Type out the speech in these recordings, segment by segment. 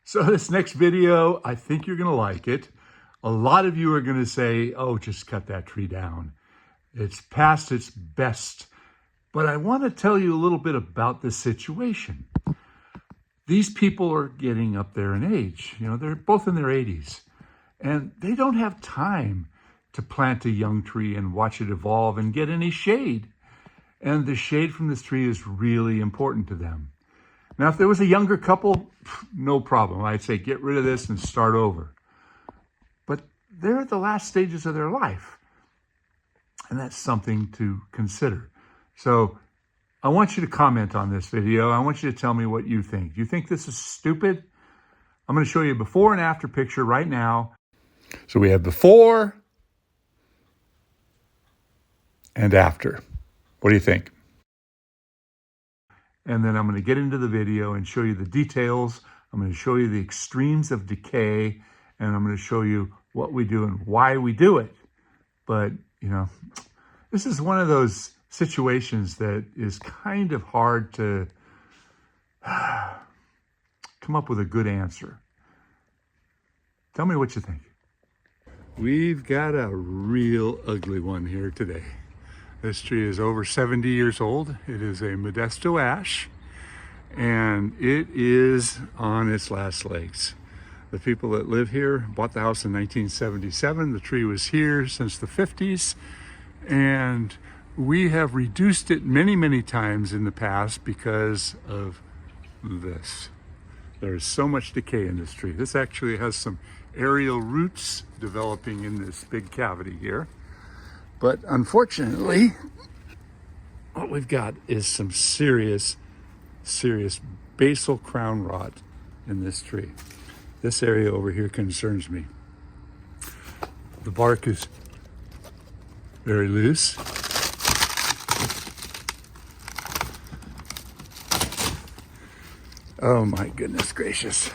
So this next video, I think you're gonna like it. A lot of you are gonna say, oh, just cut that tree down. It's past its best. But I wanna tell you a little bit about this situation. These people are getting up there in age. You know, they're both in their 80s. And they don't have time to plant a young tree and watch it evolve and get any shade. And the shade from this tree is really important to them. Now, if there was a younger couple, no problem. I'd say get rid of this and start over. But they're at the last stages of their life. And that's something to consider. So I want you to comment on this video. I want you to tell me what you think. Do you think this is stupid? I'm going to show you a before and after picture right now. So we have before and after. What do you think? And then I'm going to get into the video and show you the details. I'm going to show you the extremes of decay, and I'm going to show you what we do and why we do it. But, you know, this is one of those situations that is kind of hard to come up with a good answer. Tell me what you think. We've got a real ugly one here today. This tree is over 70 years old. It is a Modesto ash, and it is on its last legs. The people that live here bought the house in 1977. The tree was here since the 50s, and we have reduced it many, many times in the past because of this. There is so much decay in this tree. This actually has some aerial roots developing in this big cavity here. But unfortunately, what we've got is some serious basal crown rot in this tree. This area over here concerns me. The bark is very loose. Oh my goodness gracious.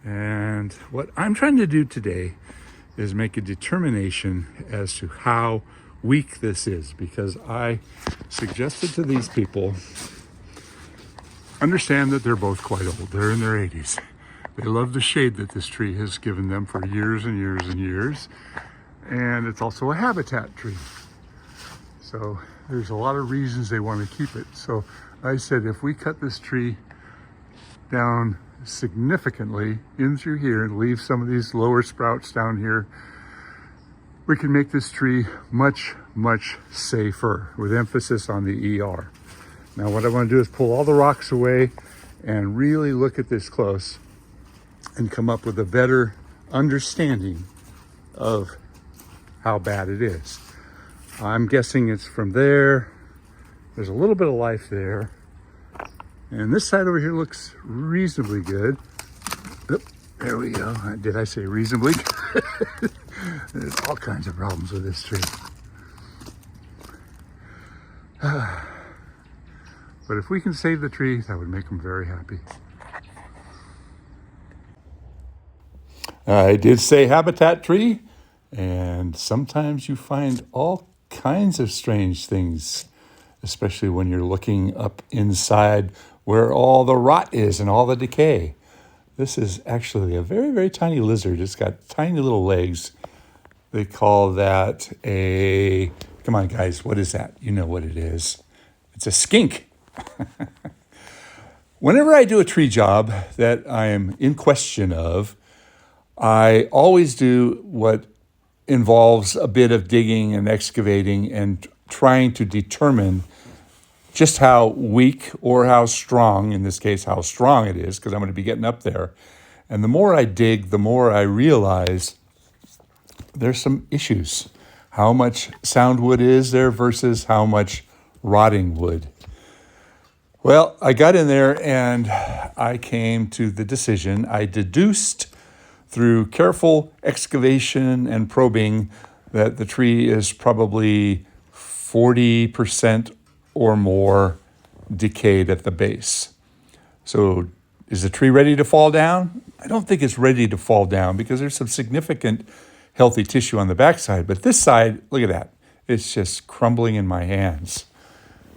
And what I'm trying to do today is make a determination as to how weak this is, because I suggested to these people, understand that they're both quite old. They're in their 80s. They love the shade that this tree has given them for years and years and years. And it's also a habitat tree. So there's a lot of reasons they want to keep it. So I said, if we cut this tree down significantly in through here and leave some of these lower sprouts down here, we can make this tree much, much safer, with emphasis on the ER. Now what I want to do is pull all the rocks away and really look at this close and come up with a better understanding of how bad it is. I'm guessing it's from there. There's a little bit of life there. And this side over here looks reasonably good. Oop, there we go. Did I say reasonably? There's all kinds of problems with this tree. But if we can save the tree, that would make them very happy. I did say habitat tree, and sometimes you find all kinds of strange things, especially when you're looking up inside where all the rot is and all the decay. This is actually a very, very tiny lizard. It's got tiny little legs. They call that a, come on guys, what is that? You know what it is. It's a skink. Whenever I do a tree job that I am in question of, I always do what involves a bit of digging and excavating and trying to determine just how weak or how strong, in this case, how strong it is, because I'm going to be getting up there. And the more I dig, the more I realize there's some issues. How much sound wood is there versus how much rotting wood? Well, I got in there and I came to the decision. I deduced through careful excavation and probing that the tree is probably 40% or more decayed at the base. So is the tree ready to fall down? I don't think it's ready to fall down because there's some significant healthy tissue on the backside. But this side, look at that. It's just crumbling in my hands.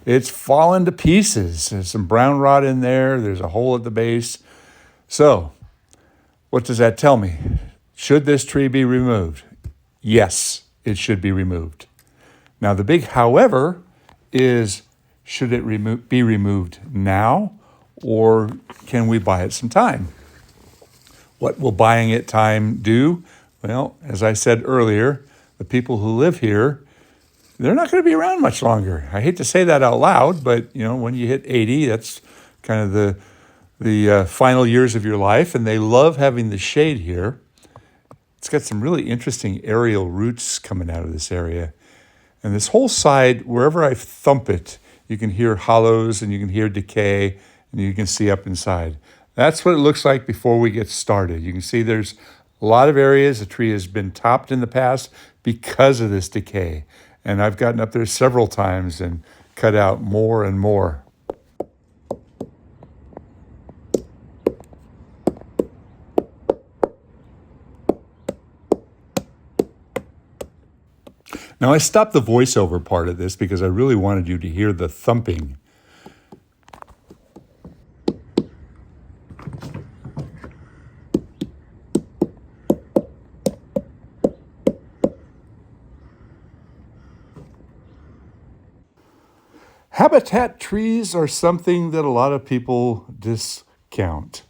And it's all kinds of problems with this tree. So It's fallen to pieces. There's some brown rot in there. There's a hole at the base. So what does that tell me? Should this tree be removed? Yes, it should be removed. Now, the big however is, should it be removed now, or can we buy it some time? What will buying it time do? Well, as I said earlier, the people who live here, they're not going to be around much longer. I hate to say that out loud, but when you hit 80, that's kind of the final years of your life, and they love having the shade here. It's got some really interesting aerial roots coming out of this area. And this whole side, wherever I thump it, you can hear hollows and you can hear decay and you can see up inside. That's what it looks like before we get started. You can see there's a lot of areas the tree has been topped in the past because of this decay. And I've gotten up there several times and cut out more and more. Now, I stopped the voiceover part of this because I really wanted you to hear the thumping. Habitat trees are something that a lot of people discount.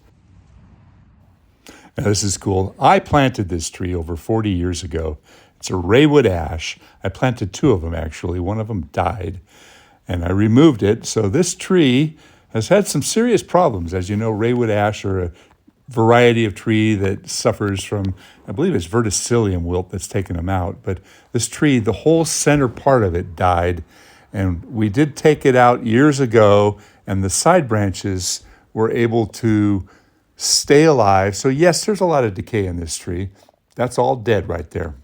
Now, this is cool. I planted this tree over 40 years ago. It's a Raywood ash. I planted 2 of them, actually. One of them died, and I removed it. So this tree has had some serious problems. As you know, Raywood ash are a variety of tree that suffers from, I believe it's verticillium wilt that's taken them out. But this tree, the whole center part of it died, and we did take it out years ago, and the side branches were able to stay alive. So yes, there's a lot of decay in this tree. That's all dead right there,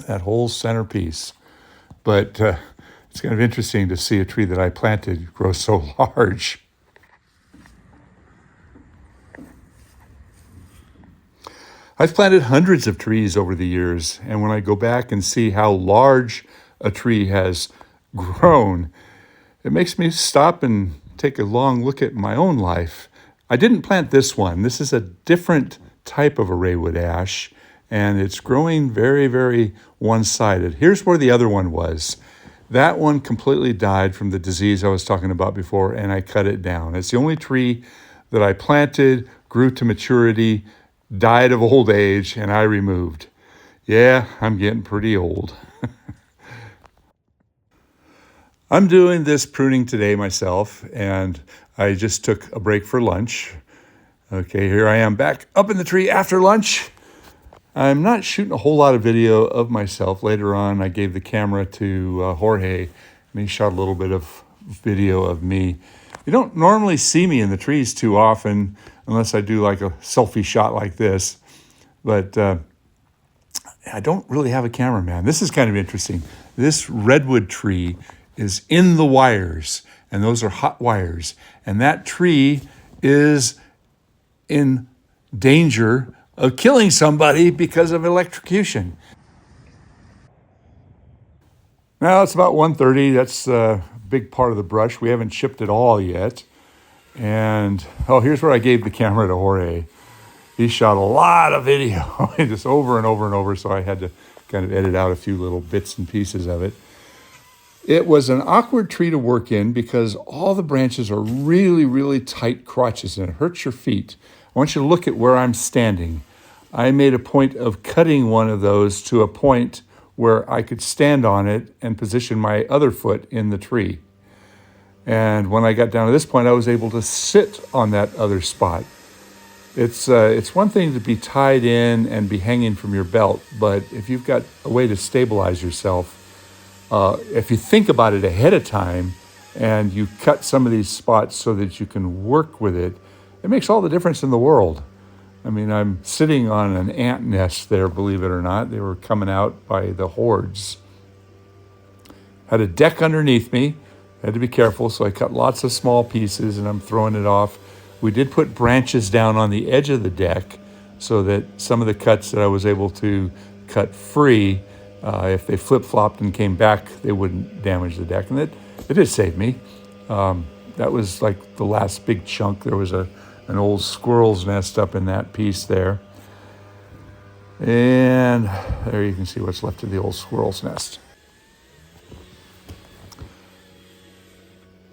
that whole centerpiece. But it's kind of interesting to see a tree that I planted grow so large. I've planted hundreds of trees over the years, and when I go back and see how large a tree has grown, it makes me stop and take a long look at my own life. I didn't plant this one. This is a different type of a Raywood ash, and it's growing very, very one-sided. Here's where the other one was. That one completely died from the disease I was talking about before, and I cut it down. It's the only tree that I planted, grew to maturity, died of old age, and I removed. Yeah, I'm getting pretty old. I'm doing this pruning today myself, and I just took a break for lunch. Okay, here I am back up in the tree after lunch. I'm not shooting a whole lot of video of myself. Later on, I gave the camera to Jorge, and he shot a little bit of video of me. You don't normally see me in the trees too often, unless I do like a selfie shot like this. But I don't really have a cameraman. This is kind of interesting. This redwood tree is in the wires, and those are hot wires. And that tree is in danger of killing somebody because of electrocution. Now it's about 1:30. That's a big part of the brush. We haven't chipped it all yet. And here's where I gave the camera to Jorge. He shot a lot of video, just over and over and over, so I had to kind of edit out a few little bits and pieces of it. It was an awkward tree to work in because all the branches are really, really tight crotches, and it hurts your feet. I want you to look at where I'm standing. I made a point of cutting one of those to a point where I could stand on it and position my other foot in the tree. And when I got down to this point, I was able to sit on that other spot. It's one thing to be tied in and be hanging from your belt, but if you've got a way to stabilize yourself, if you think about it ahead of time and you cut some of these spots so that you can work with it, it makes all the difference in the world. I mean, I'm sitting on an ant nest there, believe it or not. They were coming out by the hordes. Had a deck underneath me. Had to be careful, so I cut lots of small pieces and I'm throwing it off. We did put branches down on the edge of the deck so that some of the cuts that I was able to cut free, if they flip-flopped and came back, they wouldn't damage the deck. And It did save me. That was like the last big chunk. There was an old squirrel's nest up in that piece there. And there you can see what's left of the old squirrel's nest.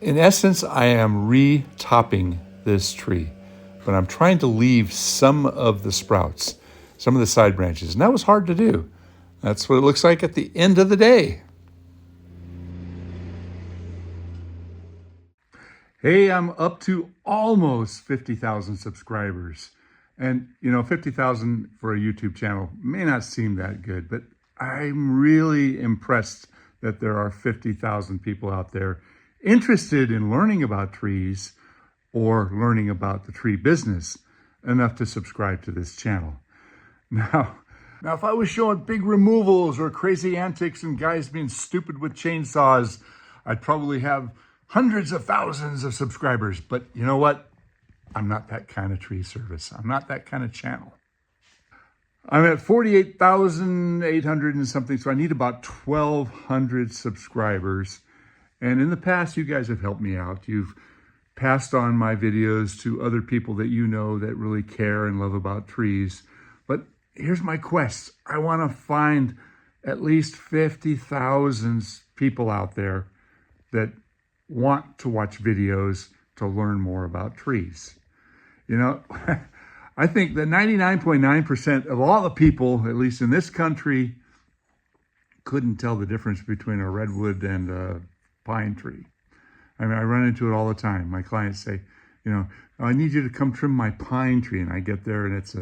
In essence, I am re-topping this tree, but I'm trying to leave some of the sprouts, some of the side branches, and that was hard to do. That's what it looks like at the end of the day. Hey, I'm up to almost 50,000 subscribers. And, 50,000 for a YouTube channel may not seem that good, but I'm really impressed that there are 50,000 people out there interested in learning about trees or learning about the tree business enough to subscribe to this channel. Now, if I was showing big removals or crazy antics and guys being stupid with chainsaws, I'd probably have hundreds of thousands of subscribers. But you know what? I'm not that kind of tree service. I'm not that kind of channel. I'm at 48,800 and something, so I need about 1,200 subscribers. And in the past, you guys have helped me out. You've passed on my videos to other people that you know that really care and love about trees. But here's my quest. I want to find at least 50,000 people out there that want to watch videos to learn more about trees. I think that 99.9% of all the people, at least in this country, couldn't tell the difference between a redwood and a pine tree. I mean, I run into it all the time. My clients say, I need you to come trim my pine tree, and I get there and it's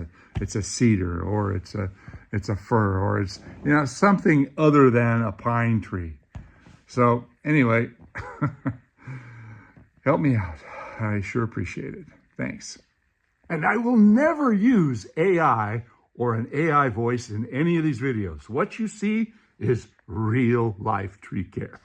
a cedar, or it's a fir, or it's something other than a pine tree. So anyway, help me out. I sure appreciate it. Thanks. And I will never use AI or an AI voice in any of these videos. What you see is real life tree care.